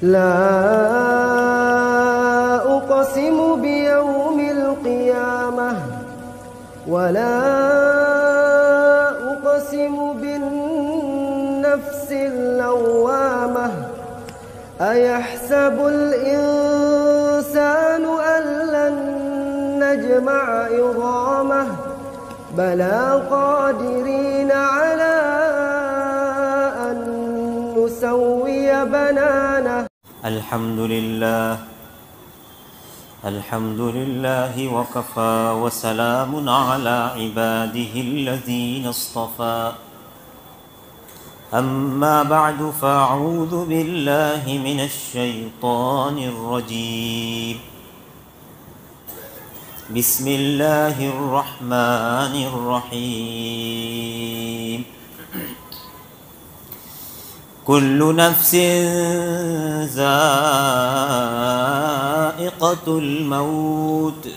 لا أقسم بيوم القيامة ولا أقسم بالنفس اللوامة أيحسب الإنسان أن لن نجمع عظامه بلى قادرين على أن نسوي بنانه. الحمد لله وكفى وسلام على عباده الذين اصطفى. أما بعد فأعوذ بالله من الشيطان الرجيم. بسم الله الرحمن الرحيم. كل نفس ذائقة الموت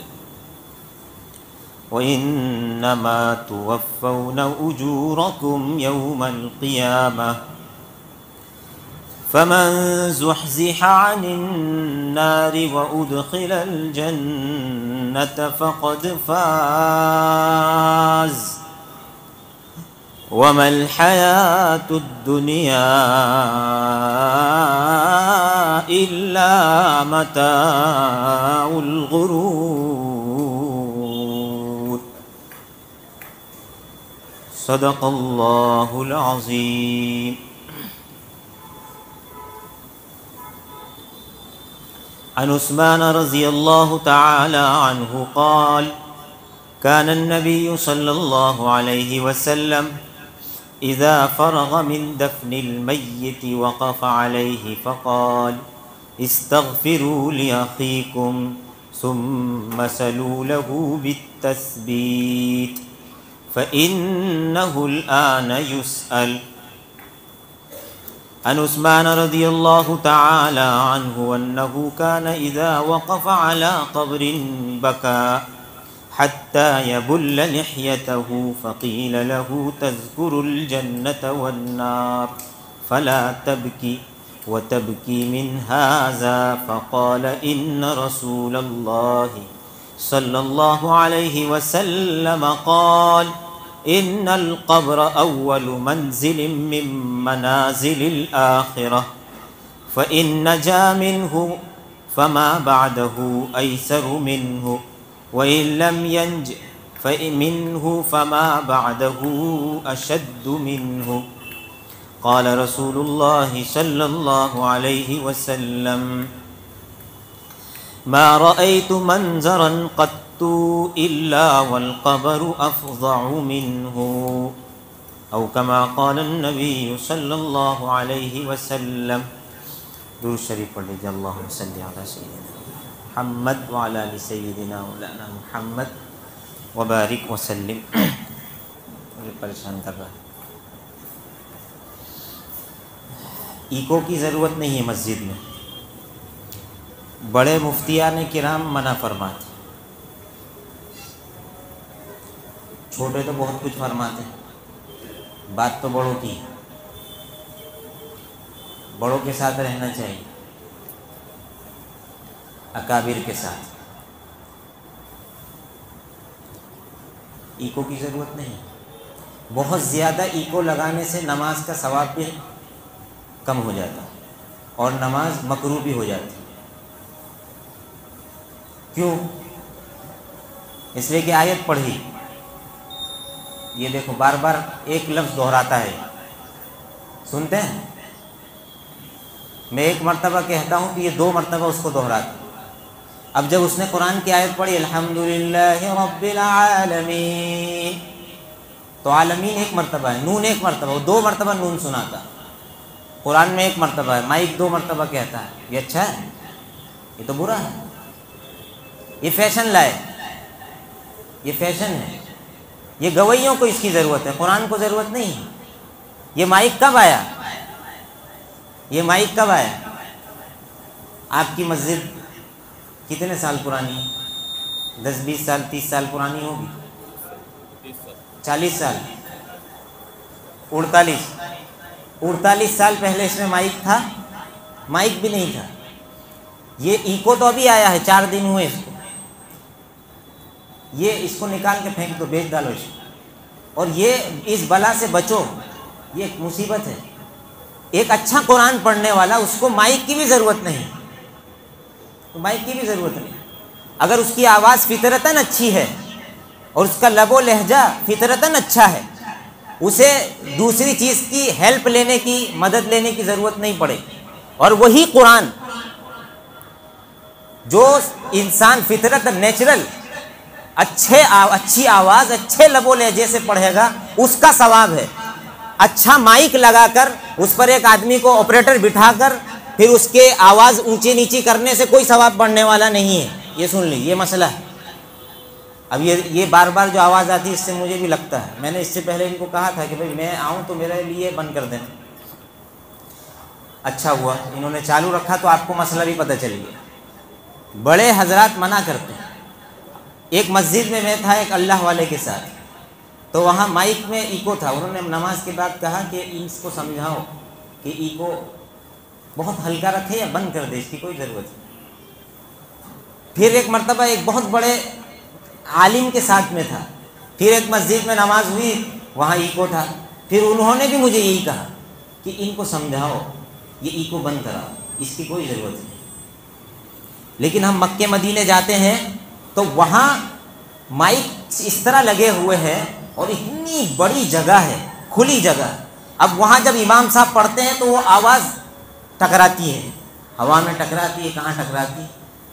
وإنما توفون أجوركم يوم القيامة فمن زحزح عن النار وأدخل الجنة فقد فاز وما الحياة الدنيا إلا متاع الغرور. صدق الله العظيم. عن عثمان رضي الله تعالى عنه قال: كان النبي صلى الله عليه وسلم إذا فرغ من دفن الميت وقف عليه فقال: استغفروا لأخيكم ثم سلوا له بالتثبيت فإنه الآن يسأل. عن عثمان رضي الله تعالى عنه أنه كان إذا وقف على قبر بكى حتى يبل لحيته فقيل له: تذكر الجنة والنار فلا تبكي وتبكي من هذا؟ فقال: إن رسول الله صلى الله عليه وسلم قال: إن القبر أول منزل من منازل الآخرة فإن نجا منه فما بعده أيسر منه وإن لم ينج فمنه فما بعده أشد منه. قال رسول الله صلى الله عليه وسلم: ما رأيت منظرا قط إلا والقبر أفظع منه أو كما قال النبي صلى الله عليه وسلم. درود شریف پڑھ لیجیے. اللہم صلی علی سیدنا محمد وعلی آل سیدنا مولانا محمد وبارک وسلم. مجھے پریشان کر رہا ہے. ایکو کی ضرورت نہیں ہے مسجد میں. بڑے مفتیان کرام منع فرماتے، چھوٹے تو بہت کچھ فرماتے ہیں. بات تو بڑوں کی ہے، بڑوں کے ساتھ رہنا چاہیے، اکابر کے ساتھ. ایکو کی ضرورت نہیں. بہت زیادہ ایکو لگانے سے نماز کا ثواب بھی کم ہو جاتا اور نماز مکروہ بھی ہو جاتی. کیوں؟ اس لیے کہ آیت پڑھی. یہ دیکھو بار بار ایک لفظ دہراتا ہے، سنتے ہیں؟ میں ایک مرتبہ کہتا ہوں کہ یہ 2 مرتبہ اس کو دہراتا. اب جب اس نے قرآن کی آیت پڑھی الحمدللہ رب العالمین، تو عالمین ایک مرتبہ ہے، نون ایک مرتبہ، وہ 2 مرتبہ نون سناتا. قرآن میں 1 مرتبہ ہے، مائک 2 مرتبہ کہتا ہے. یہ اچھا ہے؟ یہ تو برا ہے. یہ فیشن لائے، یہ فیشن ہے. یہ گویوں کو اس کی ضرورت ہے، قرآن کو ضرورت نہیں ہے. یہ مائک کب آیا؟ یہ مائک کب آیا؟ آپ کی مسجد کتنے سال پرانی ہے؟ 10 20 سال 30 سال پرانی ہوگی. 40 سال 48 سال پہلے اس میں مائک تھا؟ مائک بھی نہیں تھا. یہ ایکو تو ابھی آیا ہے، 4 دن ہوئے اس کو. یہ اس کو نکال کے پھینک دو، بیچ ڈالو اس کو. اور یہ اس بلا سے بچو، یہ ایک مصیبت ہے. ایک اچھا قرآن پڑھنے والا، اس کو مائک کی بھی ضرورت نہیں، مائک کی بھی ضرورت نہیں. اگر اس کی آواز فطرتاً اچھی ہے اور اس کا لب و لہجہ فطرتاً اچھا ہے، اسے دوسری چیز کی ہیلپ لینے کی، مدد لینے کی ضرورت نہیں پڑے. اور وہی قرآن جو انسان فطرت نیچرل اچھی آواز، اچھے لب و لہجے سے پڑھے گا، اس کا ثواب ہے. اچھا مائک لگا کر اس پر ایک آدمی کو آپریٹر بٹھا کر پھر اس کے آواز اونچی نیچی کرنے سے کوئی ثواب بڑھنے والا نہیں ہے. یہ سن لی، یہ مسئلہ ہے. اب یہ بار بار جو آواز آتی ہے اس سے مجھے بھی لگتا ہے. میں نے اس سے پہلے ان کو کہا تھا کہ بھائی میں آؤں تو میرے لیے بند کر دینا. اچھا ہوا انہوں نے چالو رکھا تو آپ کو مسئلہ بھی پتہ چل گیا. بڑے حضرات منع کرتے ہیں. ایک مسجد میں تھا ایک اللہ والے کے ساتھ، تو وہاں مائک میں ایکو تھا. انہوں نے نماز کے بعد کہا کہ اس کو سمجھاؤ کہ ایکو بہت ہلکا رکھے یا بند کر دے، اس کی کوئی ضرورت نہیں. پھر ایک مرتبہ ایک بہت بڑے عالم کے ساتھ میں تھا، پھر ایک مسجد میں نماز ہوئی، وہاں ایکو تھا. پھر انہوں نے بھی مجھے یہی کہا کہ ان کو سمجھاؤ، یہ ایکو بند کراؤ، اس کی کوئی ضرورت نہیں. لیکن ہم مکے مدینے جاتے ہیں تو وہاں مائک اس طرح لگے ہوئے ہیں اور اتنی بڑی جگہ ہے، کھلی جگہ. اب وہاں جب امام صاحب پڑھتے ہیں تو وہ آواز ٹکراتی ہے، ہوا میں ٹکراتی ہے، کہاں ٹکراتی ہے،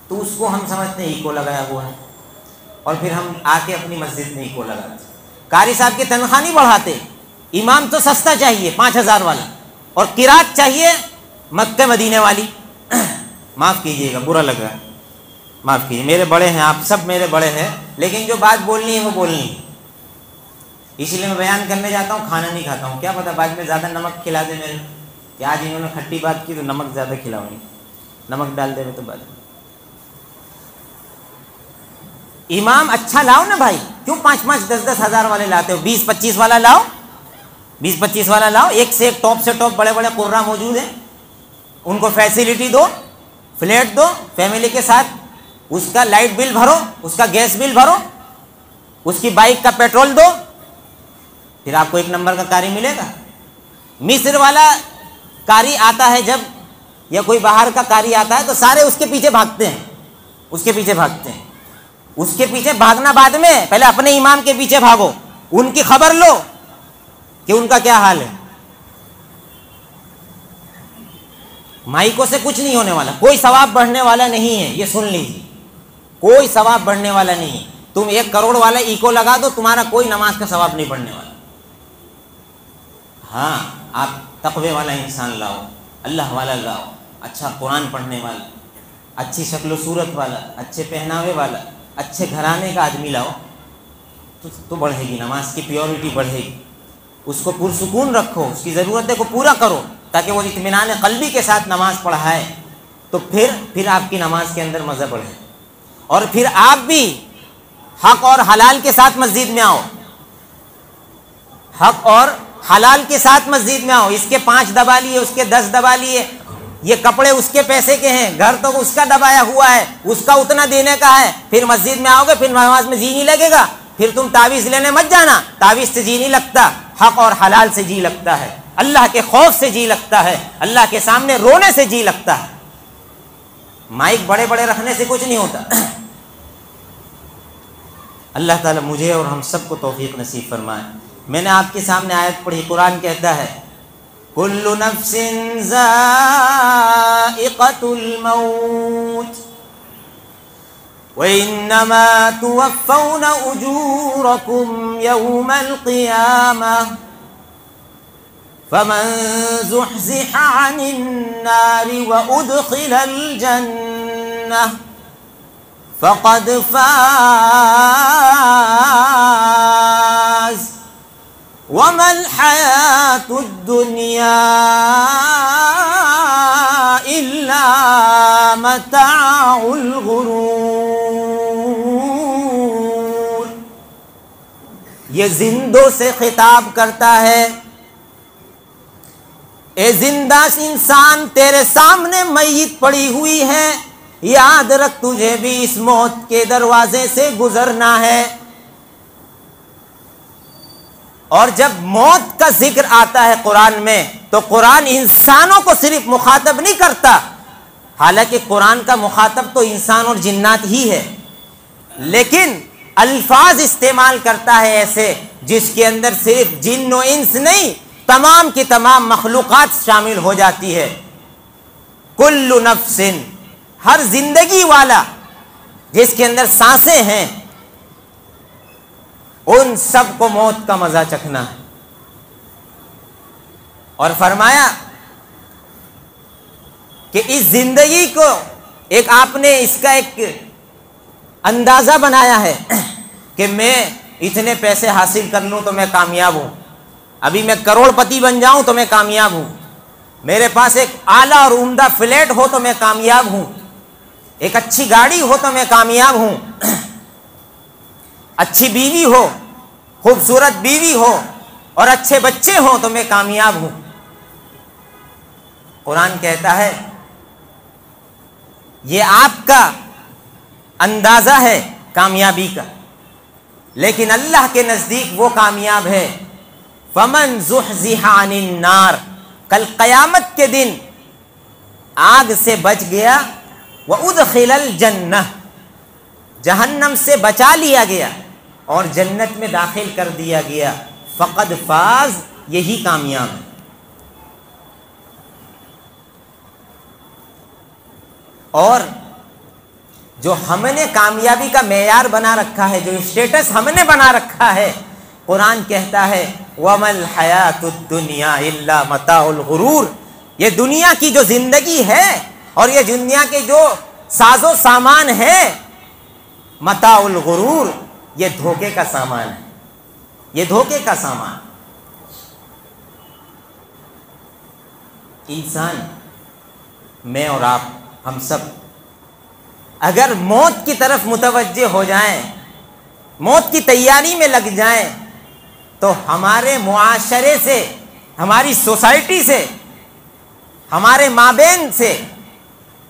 تو اس کو ہم سمجھتے ہیں ایکو لگایا ہوا ہے، اور پھر ہم آ کے اپنی مسجد میں ایکو لگاتے. قاری صاحب کی تنخواہ نہیں بڑھاتے. امام تو سستا چاہیے 5,000 والا، اور قرات چاہیے مکے مدینے والی. معاف کیجیے گا، برا لگ رہا ہے، معاف کیجیے، میرے بڑے ہیں، آپ سب میرے بڑے ہیں، لیکن جو بات بولنی ہے وہ بولنی ہے. اس لیے میں بیان کرنے جاتا ہوں، کھانا نہیں کھاتا ہوں. کیا پتہ بعد میں زیادہ نمک کھلا دے میرے، کہ آج انہوں نے کھٹی بات کی تو نمک زیادہ کھلاؤں گی، نمک ڈال دے تو بعد میں. امام اچھا لاؤ نا بھائی، کیوں 5-5 10-10 ہزار والے لاتے ہو؟ 20-25 والا لاؤ، 20-25 والا لاؤ. ایک سے ایک ٹاپ سے ٹاپ بڑے بڑے قرہ موجود ہیں. ان کو فیسلٹی دو، فلیٹ دو فیملی کے ساتھ. اس کا لائٹ بل بھرو، اس کا گیس بل بھرو، اس کی بائک کا پیٹرول دو، پھر آپ کو ایک نمبر کا قاری ملے گا. مصر والا قاری آتا ہے جب، یا کوئی باہر کا قاری آتا ہے تو سارے اس کے پیچھے بھاگتے ہیں، اس کے پیچھے بھاگتے ہیں. اس کے پیچھے بھاگنا بعد میں، پہلے اپنے امام کے پیچھے بھاگو، ان کی خبر لو کہ ان کا کیا حال ہے. مائکوں سے کچھ نہیں ہونے والا، کوئی ثواب بڑھنے والا نہیں ہے. یہ سن لیجیے، کوئی ثواب بڑھنے والا نہیں ہے. تم 1 کروڑ والا ایکو لگا دو، تمہارا کوئی نماز کا ثواب نہیں بڑھنے والا. ہاں، آپ تقوی والا انسان لاؤ، اللہ والا لاؤ، اچھا قرآن پڑھنے والا، اچھی شکل و صورت والا، اچھے پہناوے والا، اچھے گھرانے کا آدمی لاؤ تو بڑھے گی نماز کی پیورٹی، بڑھے گی. اس کو پرسکون رکھو، اس کی ضرورتیں کو پورا کرو تاکہ وہ اطمینان قلبی کے ساتھ نماز پڑھائے، تو پھر آپ کی نماز کے اندر مزہ بڑھے. اور پھر آپ بھی حق اور حلال کے ساتھ مسجد میں آؤ، حق اور حلال کے ساتھ مسجد میں آؤ. اس کے 5 دبا لیے، اس کے 10 دبا لیے، یہ کپڑے اس کے پیسے کے ہیں، گھر تو اس کا دبایا ہوا ہے، اس کا اتنا دینے کا ہے. پھر مسجد میں آؤ گے، پھر نماز میں جی نہیں لگے گا. پھر تم تعویذ لینے مت جانا، تعویذ سے جی نہیں لگتا، حق اور حلال سے جی لگتا ہے، اللہ کے خوف سے جی لگتا ہے، اللہ کے سامنے رونے سے جی لگتا ہے. مائک بڑے بڑے رکھنے سے کچھ نہیں ہوتا. اللہ تعالیٰ مجھے اور ہم سب کو توفیق نصیب فرمائے. میں نے آپ کے سامنے آیت پڑھی، قرآن کہتا ہے کل نفس ذائقۃ الموت وإنما توفون أجوركم يوم القيامة فمن زحزح عن النار وأدخل الجنة فقد فاز وما الحياة الدنيا إلا متاع الغرور. یہ زندوں سے خطاب کرتا ہے اے زندہ انسان تیرے سامنے میت پڑی ہوئی ہے، یاد رکھ تجھے بھی اس موت کے دروازے سے گزرنا ہے۔ اور جب موت کا ذکر آتا ہے قرآن میں تو قرآن انسانوں کو صرف مخاطب نہیں کرتا، حالانکہ قرآن کا مخاطب تو انسان اور جنات ہی ہے، لیکن الفاظ استعمال کرتا ہے ایسے جس کے اندر صرف جن و انس نہیں، تمام کی تمام مخلوقات شامل ہو جاتی ہے۔ کل نفس، ہر زندگی والا جس کے اندر سانسیں ہیں، ان سب کو موت کا مزہ چکھنا ہے۔ اور فرمایا کہ اس زندگی کو ایک آپ نے اس کا ایک اندازہ بنایا ہے کہ میں اتنے پیسے حاصل کر لوں تو میں کامیاب ہوں، ابھی میں کروڑ پتی بن جاؤں تو میں کامیاب ہوں، میرے پاس ایک اعلیٰ اور عمدہ فلیٹ ہو تو میں کامیاب ہوں، ایک اچھی گاڑی ہو تو میں کامیاب ہوں، اچھی بیوی ہو، خوبصورت بیوی ہو اور اچھے بچے ہوں تو میں کامیاب ہوں۔ قرآن کہتا ہے یہ آپ کا اندازہ ہے کامیابی کا، لیکن اللہ کے نزدیک وہ کامیاب ہے فمن زحزح عن النار، کل قیامت کے دن آگ سے بچ گیا، وادخل الجنہ، جہنم سے بچا لیا گیا اور جنت میں داخل کر دیا گیا، فقد فاز، یہی کامیاب ہے۔ اور جو ہم نے کامیابی کا معیار بنا رکھا ہے، جو اسٹیٹس ہم نے بنا رکھا ہے، قرآن کہتا ہے وَمَا الْحَيَاةُ الدُّنْيَا إِلَّا مَتَاعُ الْغُرُورِ، یہ دنیا کی جو زندگی ہے اور یہ دنیا کے جو ساز و سامان ہے، متاع الغرور، یہ دھوکے کا سامان ہے، یہ دھوکے کا سامان۔ انسان، میں اور آپ، ہم سب اگر موت کی طرف متوجہ ہو جائیں، موت کی تیاری میں لگ جائیں، تو ہمارے معاشرے سے، ہماری سوسائٹی سے، ہمارے مابین سے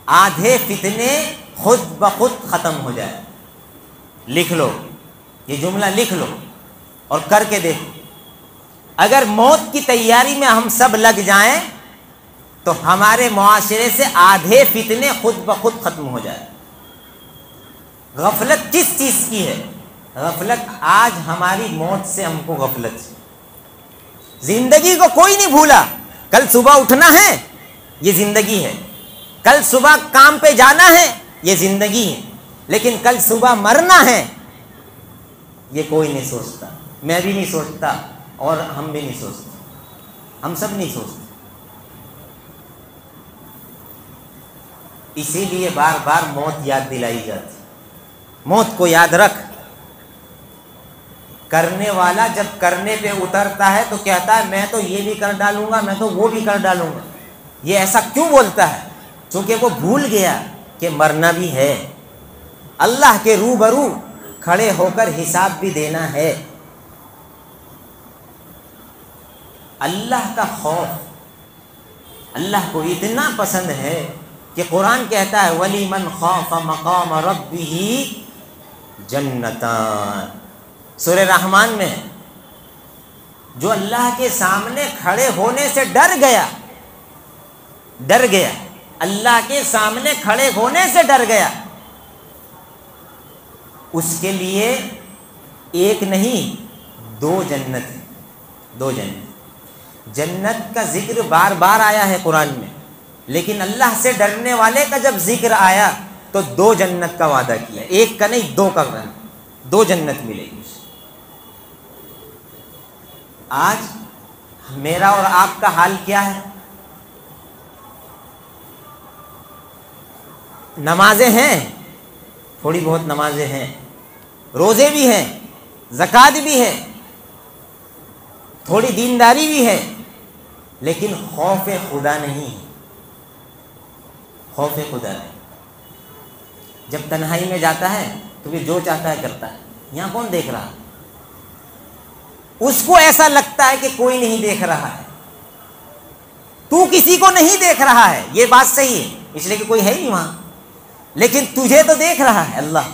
آدھے فتنے خود بخود ختم ہو جائے۔ لکھ لو، یہ جملہ لکھ لو اور کر کے دیکھو، اگر موت کی تیاری میں ہم سب لگ جائیں تو ہمارے معاشرے سے آدھے فتنے خود بخود ختم ہو جائے۔ غفلت کس چیز کی ہے؟ غفلت آج ہماری موت سے ہم کو غفلت ہے۔ زندگی کو کوئی نہیں بھولا، کل صبح اٹھنا ہے، یہ زندگی ہے، کل صبح کام پہ جانا ہے، یہ زندگی ہے، لیکن کل صبح مرنا ہے یہ کوئی نہیں سوچتا، میں بھی نہیں سوچتا اور ہم بھی نہیں سوچتے، ہم سب نہیں سوچتے۔ اسی لیے بار بار موت یاد دلائی جاتی، موت کو یاد رکھ۔ کرنے والا جب کرنے پہ اترتا ہے تو کہتا ہے میں تو یہ بھی کر ڈالوں گا، میں تو وہ بھی کر ڈالوں گا۔ یہ ایسا کیوں بولتا ہے؟ چونکہ وہ بھول گیا کہ مرنا بھی ہے، اللہ کے روبرو کھڑے ہو کر حساب بھی دینا ہے۔ اللہ کا خوف اللہ کو اتنا پسند ہے کہ قرآن کہتا ہے وَلِمَنْ خَافَ مَقَامَ رَبِّهِ جَنَّتَانِ، سورہ رحمان میں، جو اللہ کے سامنے کھڑے ہونے سے ڈر گیا، اللہ کے سامنے کھڑے ہونے سے ڈر گیا، اس کے لیے ایک نہیں دو جنت ہیں، دو جنت۔ جنت کا ذکر بار بار آیا ہے قرآن میں، لیکن اللہ سے ڈرنے والے کا جب ذکر آیا تو دو جنت کا وعدہ کیا، ایک کا نہیں دو کا، دو جنت ملے گی۔ آج میرا اور آپ کا حال کیا ہے؟ نمازیں ہیں، تھوڑی بہت نمازیں ہیں، روزے بھی ہیں، زکوٰۃ بھی ہے، تھوڑی دینداری بھی ہے، لیکن خوف خدا نہیں ہے، خوف خدا نہیں۔ جب تنہائی میں جاتا ہے تو پھر جو چاہتا ہے کرتا ہے، یہاں کون دیکھ رہا؟ اس کو ایسا لگتا ہے کہ کوئی نہیں دیکھ رہا ہے، تو کسی کو نہیں دیکھ رہا ہے، یہ بات صحیح ہے، اس لیے کہ کوئی ہے نہیں وہاں، لیکن تجھے تو دیکھ رہا ہے اللہ،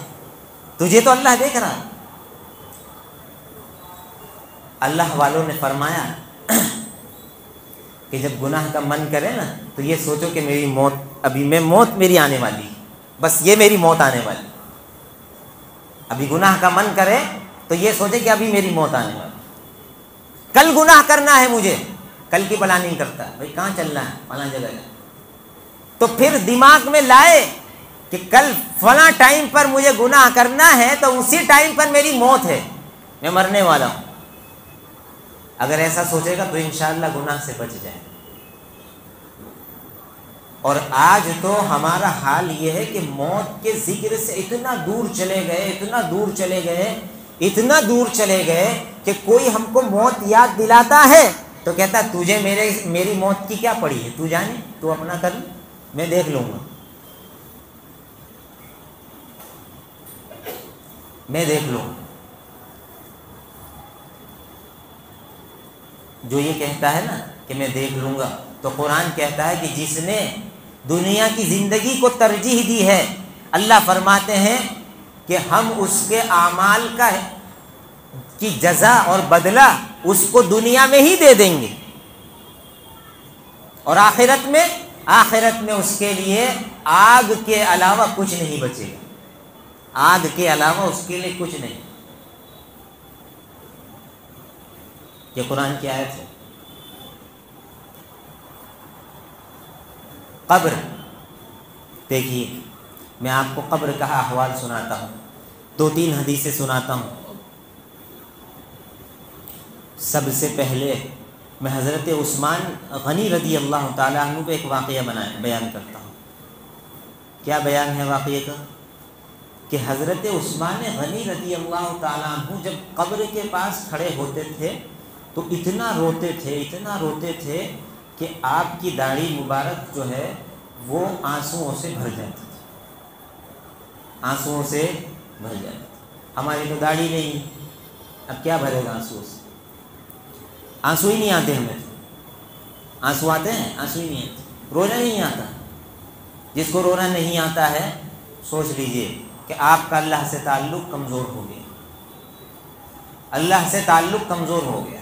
تجھے تو اللہ دیکھ رہا ہے۔ اللہ والوں نے فرمایا کہ جب گناہ کا من کرے نا تو یہ سوچو کہ میری موت، ابھی موت میری آنے والی، بس یہ میری موت آنے والی۔ ابھی گناہ کا من کرے تو یہ سوچے کہ ابھی میری موت آنے والی، کل گناہ کرنا ہے مجھے، کل کی پلاننگ کرتا ہے، بھائی کہاں چلنا ہے، فلاں جگہ جائے، تو پھر دماغ میں لائے کہ کل فلاں ٹائم پر مجھے گناہ کرنا ہے تو اسی ٹائم پر میری موت ہے، میں مرنے والا ہوں۔ اگر ایسا سوچے گا تو انشاءاللہ گناہ سے بچ جائے۔ اور آج تو ہمارا حال یہ ہے کہ موت کے ذکر سے اتنا دور چلے گئے، اتنا دور چلے گئے، اتنا دور چلے گئے کہ کوئی ہم کو موت یاد دلاتا ہے تو کہتا ہے تجھے میری موت کی کیا پڑی ہے، تو جانے، تو اپنا کر لے، میں دیکھ لوں گا، میں دیکھ لوں گا۔ جو یہ کہتا ہے نا کہ میں دیکھ لوں گا، تو قرآن کہتا ہے کہ جس نے دنیا کی زندگی کو ترجیح دی ہے، اللہ فرماتے ہیں کہ ہم اس کے اعمال کی جزا اور بدلہ اس کو دنیا میں ہی دے دیں گے، اور آخرت میں اس کے لیے آگ کے علاوہ کچھ نہیں بچے گا، آگ کے علاوہ اس کے لیے کچھ نہیں۔ یہ قرآن کی آیت ہے۔ قبر، دیکھیے میں آپ کو قبر کا احوال سناتا ہوں، 2-3 حدیثیں سناتا ہوں۔ سب سے پہلے میں حضرت عثمان غنی رضی اللہ تعالیٰ عنہ پہ ایک واقعہ بیان کرتا ہوں۔ کیا بیان ہے واقعے کا؟ کہ حضرت عثمان غنی رضی اللہ تعالیٰ عنہ جب قبر کے پاس کھڑے ہوتے تھے تو اتنا روتے تھے کہ آپ کی داڑھی مبارک جو ہے وہ آنسوؤں سے بھر جاتی تھی، آنسوؤں سے بھر جاتی تھی۔ ہماری تو داڑھی نہیں، اب کیا بھرے گا آنسوؤں سے؟ آنسو ہی نہیں آتے ہمیں، آنسو آتے ہیں؟ آنسو ہی نہیں آتے، رونا نہیں آتا۔ جس کو رونا نہیں آتا ہے سوچ لیجئے کہ آپ کا اللہ سے تعلق کمزور ہو گیا، اللہ سے تعلق کمزور ہو گیا،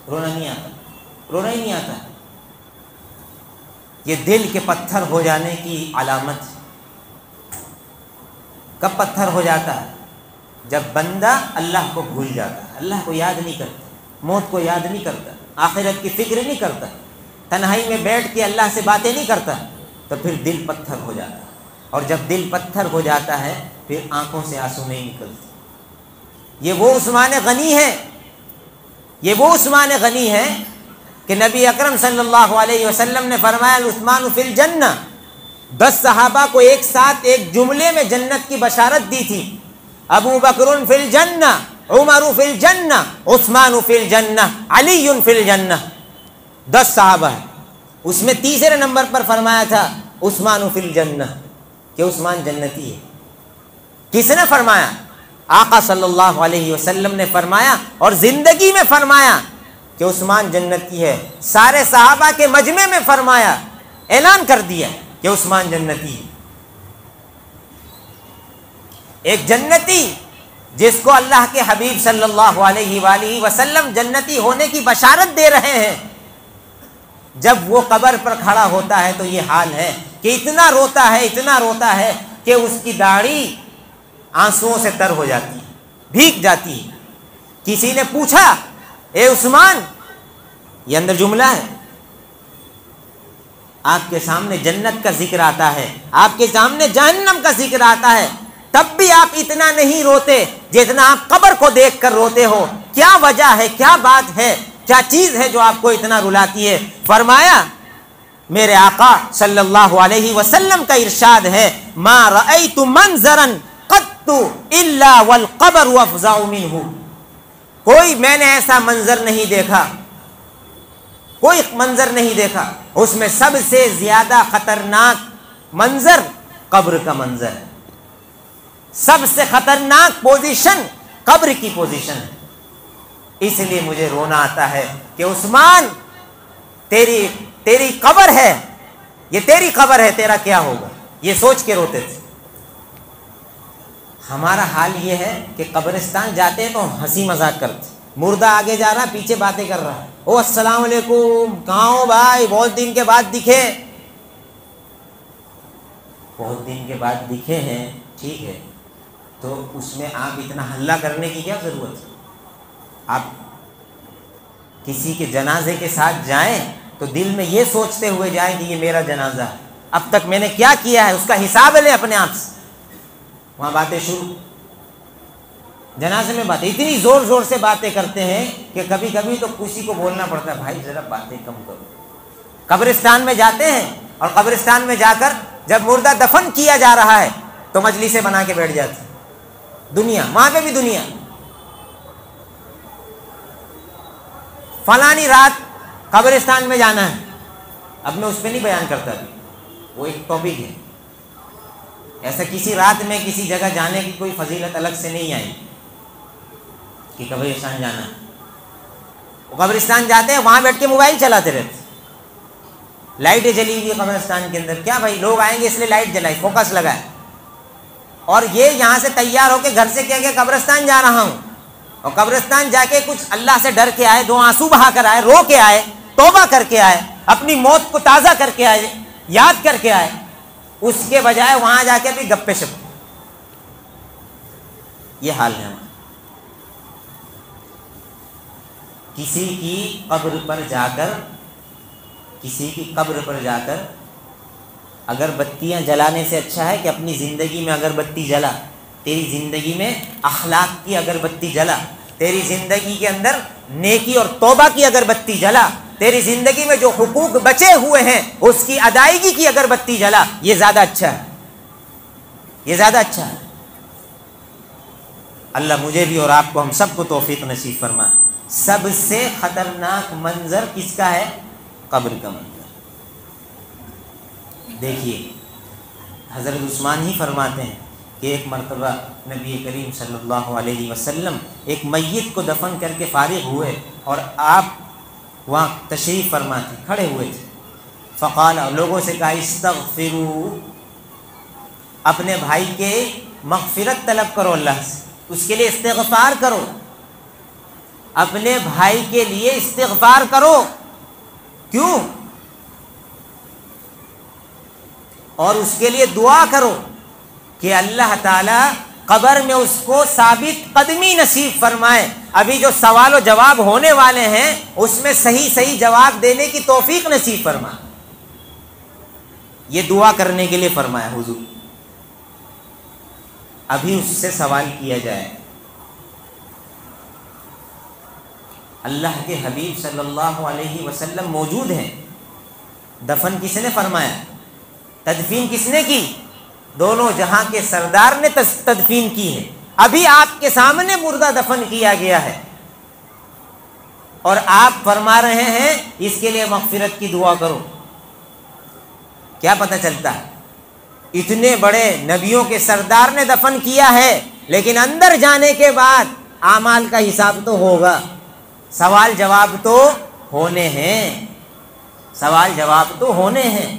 رونا نہیں آتا، رونا ہی نہیں آتا۔ یہ دل کے پتھر ہو جانے کی علامت ہے۔ کب پتھر ہو جاتا ہے؟ جب بندہ اللہ کو بھول جاتا ہے، اللہ کو یاد نہیں کرتا، موت کو یاد نہیں کرتا، آخرت کی فکر نہیں کرتا، تنہائی میں بیٹھ کے اللہ سے باتیں نہیں کرتا، تو پھر دل پتھر ہو جاتا ہے۔ اور جب دل پتھر ہو جاتا ہے پھر آنکھوں سے آنسو نہیں نکلتے۔ یہ وہ عثمان غنی ہے، یہ وہ عثمان غنی ہے کہ نبی اکرم صلی اللہ علیہ وسلم نے فرمایا عثمان فی الجنہ۔ 10 صحابہ کو ایک ساتھ ایک جملے میں جنت کی بشارت دی تھی، ابو بکر فی الجنہ، عمر فی الجنہ، عثمان فی الجنہ، علی فی الجنہ۔ 10 صحابہ ہیں، اس میں تیسرے نمبر پر فرمایا تھا عثمان فی الجنہ، کہ عثمان جنتی ہے۔ کس نے فرمایا؟ آقا صلی اللہ علیہ وسلم نے فرمایا، اور زندگی میں فرمایا کہ عثمان جنتی ہے۔ سارے صحابہ کے مجمع میں فرمایا، اعلان کر دیا کہ عثمان جنتی ہے۔ ایک جنتی جس کو اللہ کے حبیب صلی اللہ علیہ وآلہ وسلم جنتی ہونے کی بشارت دے رہے ہیں، جب وہ قبر پر کھڑا ہوتا ہے تو یہ حال ہے کہ اتنا روتا ہے کہ اس کی داڑھی آنسوؤں سے تر ہو جاتی ہے، بھیگ جاتی ہے۔ کسی نے پوچھا، اے عثمان، یہ اندر جملہ ہے، آپ کے سامنے جنت کا ذکر آتا ہے، آپ کے سامنے جہنم کا ذکر آتا ہے، تب بھی آپ اتنا نہیں روتے جتنا آپ قبر کو دیکھ کر روتے ہو۔ کیا وجہ ہے، کیا بات ہے، کیا چیز ہے جو آپ کو اتنا رلاتی ہے؟ فرمایا، میرے آقا صلی اللہ علیہ وسلم کا ارشاد ہے، ما رأیت منظرا قط الا والقبر افظع منہ۔ کوئی میں نے ایسا منظر نہیں دیکھا، کوئی منظر نہیں دیکھا، اس میں سب سے زیادہ خطرناک منظر قبر کا منظر ہے۔ سب سے خطرناک پوزیشن قبر کی پوزیشن ہے۔ اس لیے مجھے رونا آتا ہے کہ عثمان، تیری قبر ہے، یہ تیری قبر ہے، تیرا کیا ہوگا، یہ سوچ کے روتے تھے۔ ہمارا حال یہ ہے کہ قبرستان جاتے ہیں تو ہنسی مذاق کرتے، مردہ آگے جا رہا پیچھے باتیں کر رہا، او السلام علیکم، کہاں ہو بھائی، بہت دن کے بعد دکھے۔ بہت دن کے بعد دکھے ہیں، ٹھیک ہے، تو اس میں آپ اتنا ہلہ کرنے کی کیا ضرورت ہے؟ آپ کسی کے جنازے کے ساتھ جائیں تو دل میں یہ سوچتے ہوئے جائیں کہ یہ میرا جنازہ ہے، اب تک میں نے کیا کیا ہے، اس کا حساب لیں اپنے آپ سے۔ وہاں باتیں شروع، جنازے میں باتیں، اتنی زور زور سے باتیں کرتے ہیں کہ کبھی کبھی تو کسی کو بولنا پڑتا ہے بھائی ذرا باتیں کم کرو۔ قبرستان میں جاتے ہیں اور قبرستان میں جا کر جب مردہ دفن کیا جا رہا ہے تو مجلسیں بنا کے بیٹھ جاتے ہیں، دنیا، وہاں پہ بھی دنیا، فلانی رات قبرستان میں جانا ہے۔ اب میں اس پہ نہیں بیان کرتا بھی، وہ ایک ٹاپک ہے، ایسا کسی رات میں کسی جگہ جانے کی کوئی فضیلت الگ سے نہیں آئی کہ قبرستان جانا ہے۔ وہ قبرستان جاتے ہیں، وہاں بیٹھ کے موبائل چلاتے رہتے، لائٹیں جلی ہوئی قبرستان کے اندر، کیا بھائی لوگ آئیں گے اس لیے لائٹ جلائی، فوکس لگائے، اور یہ یہاں سے تیار ہو کے گھر سے کیا کہ قبرستان جا رہا ہوں، اور قبرستان جا کے کچھ اللہ سے ڈر کے آئے، 2 آنسو بہا کر آئے، رو کے آئے، توبہ کر کے آئے، اپنی موت کو تازہ کر کے آئے، یاد کر کے آئے، اس کے بجائے وہاں جا کے بھی گپے شپ۔ یہ حال ہے ہمارا۔ کسی کی قبر پر جا کر، کسی کی قبر پر جا کر اگر بتیاں جلانے سے اچھا ہے کہ اپنی زندگی میں اگر بتی جلا، تیری زندگی میں اخلاق کی اگر بتی جلا، تیری زندگی کے اندر نیکی اور توبہ کی اگر بتی جلا، تیری زندگی میں جو حقوق بچے ہوئے ہیں اس کی ادائیگی کی اگر بتی جلا، یہ زیادہ اچھا ہے، یہ زیادہ اچھا ہے۔ اللہ مجھے بھی اور آپ کو، ہم سب کو توفیق نصیب فرمائے۔ سب سے خطرناک منظر کس کا ہے؟ قبر کا منظر۔ دیکھیے حضرت عثمان ہی فرماتے ہیں کہ ایک مرتبہ نبی کریم صلی اللہ علیہ وسلم ایک میت کو دفن کر کے فارغ ہوئے اور آپ وہاں تشریف فرما تھے، کھڑے ہوئے تھے، فقال، لوگوں سے کہا استغفروا، اپنے بھائی کے مغفرت طلب کرو، اللہ سے اس کے لیے استغفار کرو، اپنے بھائی کے لیے استغفار کرو۔ کیوں؟ اور اس کے لیے دعا کرو کہ اللہ تعالی قبر میں اس کو ثابت قدمی نصیب فرمائے، ابھی جو سوال و جواب ہونے والے ہیں اس میں صحیح جواب دینے کی توفیق نصیب فرمائے۔ یہ دعا کرنے کے لیے فرمایا حضور، ابھی اس سے سوال کیا جائے۔ اللہ کے حبیب صلی اللہ علیہ وسلم موجود ہیں، دفن کس نے فرمایا؟ تدفین کس نے کی؟ دونوں جہاں کے سردار نے تدفین کی ہے، ابھی آپ کے سامنے مردہ دفن کیا گیا ہے، اور آپ فرما رہے ہیں اس کے لیے مغفرت کی دعا کرو۔ کیا پتہ چلتا ہے؟ اتنے بڑے نبیوں کے سردار نے دفن کیا ہے، لیکن اندر جانے کے بعد اعمال کا حساب تو ہوگا، سوال جواب تو ہونے ہیں، سوال جواب تو ہونے ہیں۔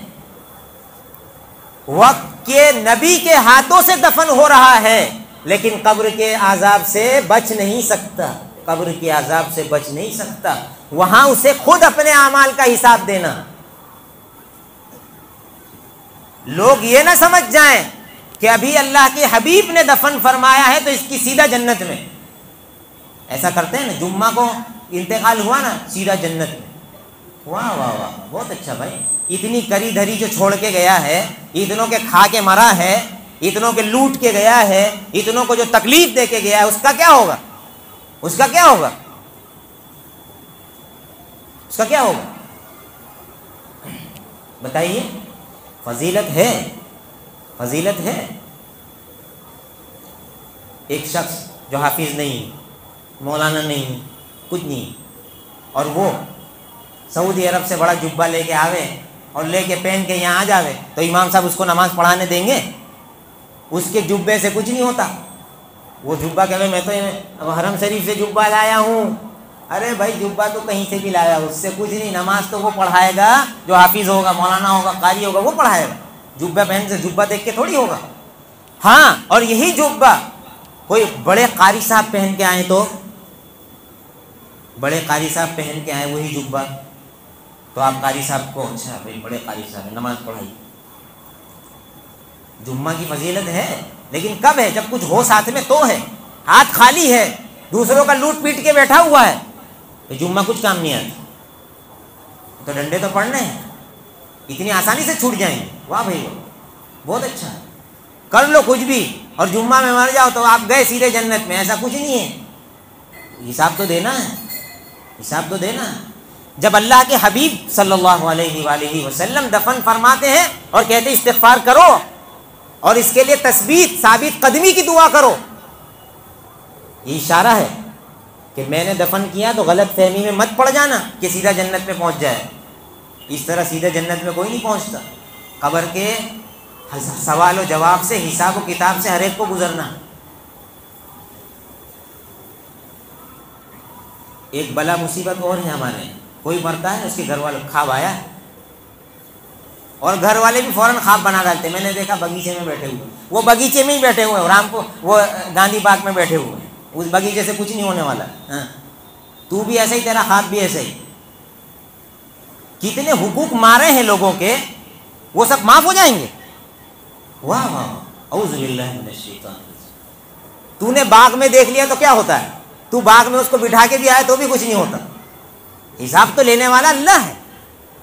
وقت کے نبی کے ہاتھوں سے دفن ہو رہا ہے، لیکن قبر کے عذاب سے بچ نہیں سکتا، قبر کے عذاب سے بچ نہیں سکتا، وہاں اسے خود اپنے اعمال کا حساب دینا۔ لوگ یہ نہ سمجھ جائیں کہ ابھی اللہ کے حبیب نے دفن فرمایا ہے تو اس کی سیدھا جنت میں، ایسا کرتے ہیں نا، جمعہ کو انتقال ہوا نا سیدھا جنت میں، واہ واہ واہ، بہت اچھا بھائی، اتنی کری دھری جو چھوڑ کے گیا ہے، اتنوں کے کھا کے مرا ہے، اتنوں کے لوٹ کے گیا ہے، اتنوں کو جو تکلیف دے کے گیا ہے، اس کا کیا ہوگا؟ اس کا کیا ہوگا؟ اس کا کیا ہوگا؟ بتائیے۔ فضیلت ہے، فضیلت ہے۔ ایک شخص جو حافظ نہیں، مولانا نہیں، کچھ نہیں، اور وہ سعودی عرب سے بڑا جبہ لے کے آوے اور لے کے پہن کے یہاں آ جاوے تو امام صاحب اس کو نماز پڑھانے دیں گے؟ اس کے جبے سے کچھ نہیں ہوتا۔ وہ جبہ کہ میں تو حرم شریف سے جبہ لایا ہوں، ارے بھائی جبہ تو کہیں سے بھی لایا, اس سے کچھ نہیں, نماز تو وہ پڑھائے گا جو حافظ ہوگا, مولانا ہوگا, قاری ہوگا, وہ پڑھائے گا. جبہ پہن سے جبہ دیکھ کے تھوڑی ہوگا. ہاں, اور یہی جبہ کوئی بڑے قاری صاحب پہن کے آئے, تو بڑے قاری صاحب پہن کے آئے وہی جبہ, تو آپ قاری صاحب کو اچھا بھائی بڑے قاری صاحب ہیں, نماز پڑھائی. جمعہ کی فضیلت ہے, لیکن کب ہے؟ جب کچھ ہو ساتھ میں تو ہے. ہاتھ خالی ہے, دوسروں کا لوٹ پیٹ کے بیٹھا ہوا ہے, تو جمعہ کچھ کام نہیں آتا. تو ڈنڈے تو پڑھنے ہیں, اتنی آسانی سے چھوٹ جائیں گے. واہ بھائی واہ, بہت اچھا ہے, کر لو کچھ بھی, اور جمعہ میں مر جاؤ تو آپ گئے سیدھے جنت میں. ایسا کچھ نہیں ہے, حساب تو دینا ہے, حساب تو دینا ہے. جب اللہ کے حبیب صلی اللہ علیہ وآلہ وسلم دفن فرماتے ہیں اور کہتے ہیں استغفار کرو اور اس کے لیے تثبیت ثابت قدمی کی دعا کرو, یہ اشارہ ہے کہ میں نے دفن کیا تو غلط فہمی میں مت پڑ جانا کہ سیدھا جنت میں پہنچ جائے. اس طرح سیدھا جنت میں کوئی نہیں پہنچتا. قبر کے سوال و جواب سے, حساب و کتاب سے ہر ایک کو گزرنا. ایک بلا مصیبت اور ہے ہمارے, کوئی مرتا ہے اس کے گھر والوں خواب آیا, اور گھر والے بھی فوراً خواب بنا ڈالتے. میں نے دیکھا بغیچے میں بیٹھے ہوئے, وہ بغیچے میں ہی بیٹھے ہوئے, رامپور وہ گاندھی پارک میں بیٹھے ہوئے, اس بغیچے سے کچھ نہیں ہونے والا. ہاں, تو بھی ایسا ہی, تیرا خواب بھی ایسا ہی. کتنے حقوق مارے ہیں لوگوں کے, وہ سب معاف ہو جائیں گے. واہ واہ, اعوذ باللہ من الشیطان. تو نے باغ میں دیکھ لیا تو کیا ہوتا ہے, تو باغ میں اس کو بٹھا کے بھی آئے تو بھی کچھ نہیں ہوتا. حساب تو لینے والا اللہ ہے,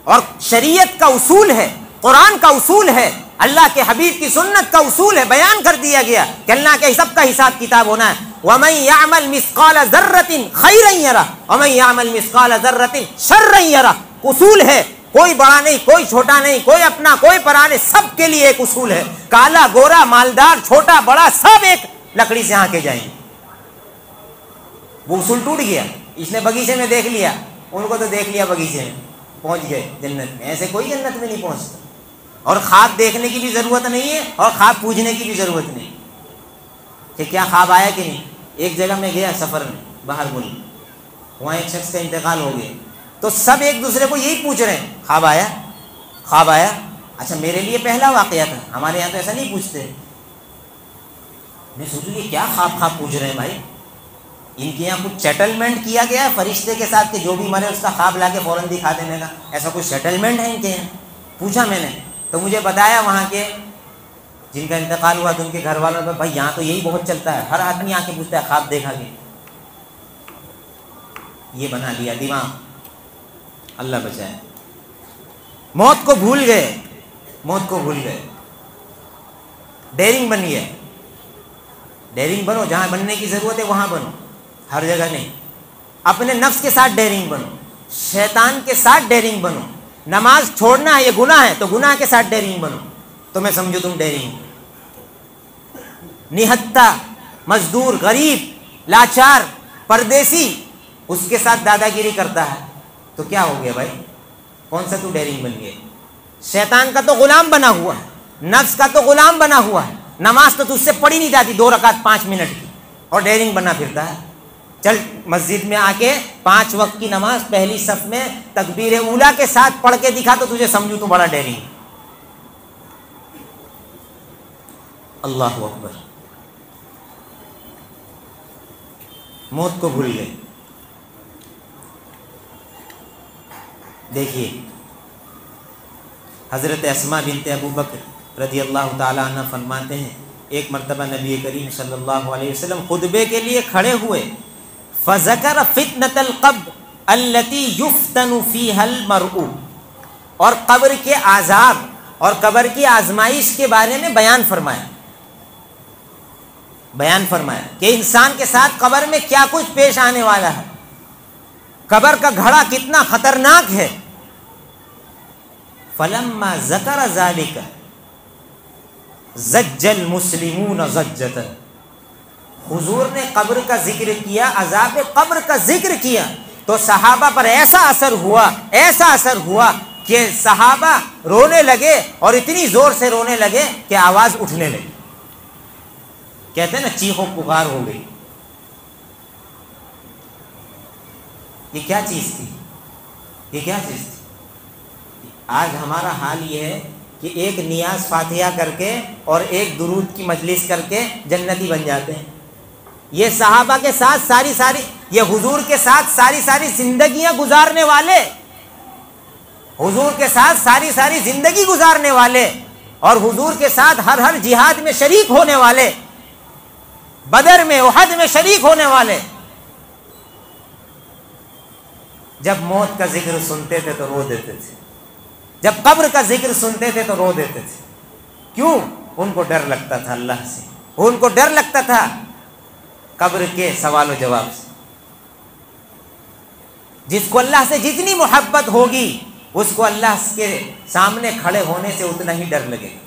اور شریعت کا اصول ہے, قرآن کا اصول ہے, اللہ کے حبیب کی سنت کا اصول ہے. بیان کر دیا گیا کہ اللہ کے سب کا حساب کتاب ہونا ہے. وَمَن يَعْمَلْ مِثْقَالَ ذَرَّةٍ خَيْرًا يَرَهُ وَمَن يَعْمَلْ مِثْقَالَ ذَرَّةٍ شَرًّا يَرَهُ. اصول ہے, کوئی بڑا نہیں, کوئی چھوٹا نہیں, کوئی اپنا کوئی پرا نہیں, سب کے لیے ایک اصول ہے. کالا گورا مالدار چھوٹا بڑا سب ایک لکڑی سے آ کے جائیں گے. وہ اصول ٹوٹ گیا. اس نے بغیچے میں دیکھ لیا, ان کو تو دیکھ لیا بغیچے میں, پہنچ گئے جنت میں. ایسے کوئی جنت میں نہیں پہنچتا. اور خواب دیکھنے کی بھی ضرورت نہیں ہے, اور خواب پوچھنے کی بھی ضرورت نہیں کہ کیا خواب آیا کہ نہیں. ایک جگہ میں گیا سفر میں باہر ملک, وہاں ایک شخص کا انتقال ہو گیا, تو سب ایک دوسرے کو یہی پوچھ رہے ہیں, خواب آیا, خواب آیا. اچھا میرے لیے پہلا واقعہ تھا, ہمارے یہاں تو ایسا نہیں پوچھتے. میں سوچوں یہ کیا خواب پوچھ رہے ہیں بھائی, ان کے یہاں کچھ سیٹلمنٹ کیا گیا ہے فرشتے کے ساتھ کہ جو بھی مرے اس کا خواب لا کے فوراً دکھا دینے کا, ایسا کوئی سیٹلمنٹ ہے ان کے یہاں؟ پوچھا میں نے, تو مجھے بتایا وہاں کے جن کا انتقال ہوا تو ان کے گھر والوں نے, بھائی یہاں تو یہی بہت چلتا ہے, ہر آدمی آ کے پوچھتا ہے خواب دیکھا کہ. یہ بنا لیا دماغ, اللہ بچائے. موت کو بھول گئے, موت کو بھول گئے. ڈیرنگ بن گیا. ڈیرنگ بنو, جہاں بننے کی ضرورت ہے وہاں بنو, ہر جگہ نہیں. اپنے نفس کے ساتھ ڈیرنگ بنو, شیطان کے ساتھ ڈیرنگ بنو. نماز چھوڑنا ہے یہ گناہ ہے تو گناہ کے ساتھ ڈیرنگ بنو, تو میں سمجھو تم ڈیرنگ ہو. نہتا, مزدور, غریب, لاچار, پردیسی, اس کے ساتھ دادا گیری کرتا ہے تو کیا ہو گیا بھائی, کون سا تو ڈیرنگ بن گیا؟ شیطان کا تو غلام بنا ہوا ہے, نفس کا تو غلام بنا ہوا ہے. نماز تو تجھ سے پڑھی نہیں جاتی 2 رکعت 5 منٹ کی, اور ڈیرنگ بنا پھرتا ہے. چل مسجد میں آ کے 5 وقت کی نماز پہلی صف میں تکبیر اولیٰ کے ساتھ پڑھ کے دکھا تو تجھے سمجھو تو بڑا ڈیرنگ. اللہ اکبر. موت کو بھول گئے. دیکھیے حضرت اسماء بنت ابو بکر رضی اللہ تعالی عنہ فرماتے ہیں, ایک مرتبہ نبی کریم صلی اللہ علیہ وسلم خطبے کے لیے کھڑے ہوئے, فذکر فتنۃ القبر التي يفتن فيها المرء, اور قبر کے عذاب اور قبر کی آزمائش کے بارے میں بیان فرمایا کہ انسان کے ساتھ قبر میں کیا کچھ پیش آنے والا ہے, قبر کا گھڑا کتنا خطرناک ہے. فلما ذکر ذلك زج المسلمون زجۃ, حضور نے قبر کا ذکر کیا, عذاب قبر کا ذکر کیا تو صحابہ پر ایسا اثر ہوا کہ صحابہ رونے لگے, اور اتنی زور سے رونے لگے کہ آواز اٹھنے لگی. کہتے ہیں نا چیخ و پکار ہو گئی. یہ کیا چیز تھی؟ یہ کیا چیز تھی؟ آج ہمارا حال یہ ہے کہ ایک نیاز فاتحہ کر کے اور ایک درود کی مجلس کر کے جنتی بن جاتے ہیں. یہ صحابہ کے ساتھ یہ حضور کے ساتھ ساری زندگیاں گزارنے والے، حضور کے ساتھ ساری زندگی گزارنے والے، اور حضور کے ساتھ ہر جہاد میں شریک ہونے والے، بدر میں احد میں شریک ہونے والے، جب موت کا ذکر سنتے تھے تو رو دیتے تھے، جب قبر کا ذکر سنتے تھے تو رو دیتے تھے. کیوں؟ ان کو ڈر لگتا تھا اللہ سے، ان کو ڈر لگتا تھا قبر کے سوال و جواب سے. جس کو اللہ سے جتنی محبت ہوگی اس کو اللہ کے سامنے کھڑے ہونے سے اتنا ہی ڈر لگے گا،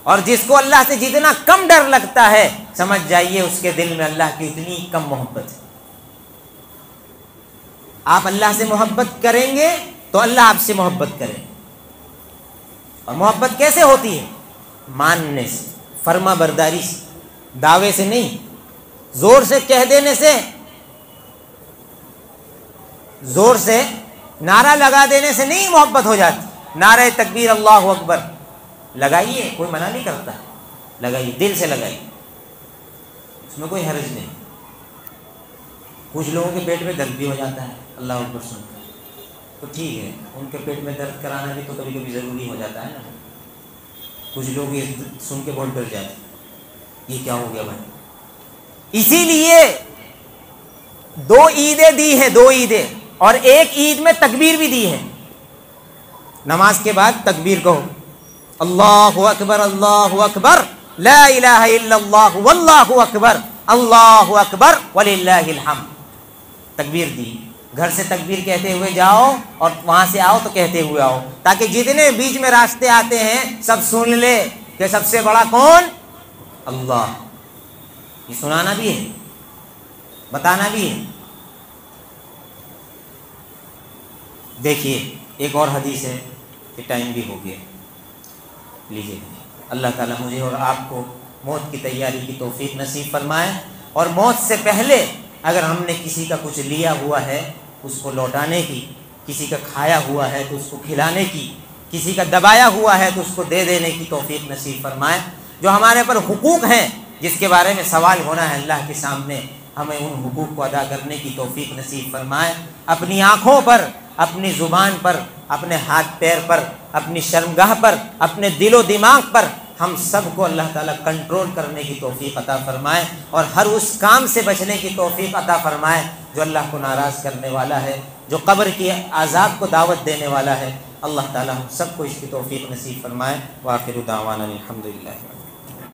اور جس کو اللہ سے جتنا کم ڈر لگتا ہے سمجھ جائیے اس کے دل میں اللہ کی اتنی کم محبت ہے. آپ اللہ سے محبت کریں گے تو اللہ آپ سے محبت کرے گا. اور محبت کیسے ہوتی ہے؟ ماننے سے، فرما برداری سے، دعوے سے نہیں، زور سے کہہ دینے سے، زور سے نعرہ لگا دینے سے نہیں محبت ہو جاتی. نعرہ تکبیر اللہ اکبر لگائیے، کوئی منع نہیں کرتا، لگائیے، دل سے لگائیے، اس میں کوئی حرج نہیں. کچھ لوگوں کے پیٹ میں درد بھی ہو جاتا ہے اللہ اکبر سن کر، تو ٹھیک ہے، ان کے پیٹ میں درد کرانا بھی تو کبھی کبھی ضروری ہو جاتا ہے نا. کچھ لوگ یہ سن کے بہت ڈر جاتے ہیں، یہ کیا ہو گیا بھائی. اسی لیے 2 عیدیں دی ہیں، 2 عیدیں، اور ایک عید میں تکبیر بھی دی ہے. نماز کے بعد تکبیر کہو، اللہ اکبر اللہ اکبر لا الہ الا اللہ واللہ اکبر اللہ اکبر وللہ الحمد. تکبیر دی. گھر سے تکبیر کہتے ہوئے جاؤ اور وہاں سے آؤ تو کہتے ہوئے آؤ، تاکہ جتنے بیچ میں راستے آتے ہیں سب سن لے کہ سب سے بڑا کون؟ اللہ. یہ سنانا بھی ہے، بتانا بھی ہے. دیکھیے ایک اور حدیث ہے کہ ٹائم بھی ہو گیا، لیجیے. اللہ تعالیٰ مجھے اور آپ کو موت کی تیاری کی توفیق نصیب فرمائے، اور موت سے پہلے اگر ہم نے کسی کا کچھ لیا ہوا ہے اس کو لوٹانے کی، کسی کا کھایا ہوا ہے تو اس کو کھلانے کی، کسی کا دبایا ہوا ہے تو اس کو دے دینے کی توفیق نصیب فرمائے. جو ہمارے پر حقوق ہیں جس کے بارے میں سوال ہونا ہے اللہ کے سامنے، ہمیں ان حقوق کو ادا کرنے کی توفیق نصیب فرمائے. اپنی آنکھوں پر، اپنی زبان پر، اپنے ہاتھ پیر پر، اپنی شرمگاہ پر، اپنے دل و دماغ پر ہم سب کو اللہ تعالیٰ کنٹرول کرنے کی توفیق عطا فرمائے، اور ہر اس کام سے بچنے کی توفیق عطا فرمائے جو اللہ کو ناراض کرنے والا ہے، جو قبر کی عذاب کو دعوت دینے والا ہے. اللہ تعالیٰ ہم سب کو اس کی توفیق نصیب فرمائے. وآخر دعوانا الحمدللہ.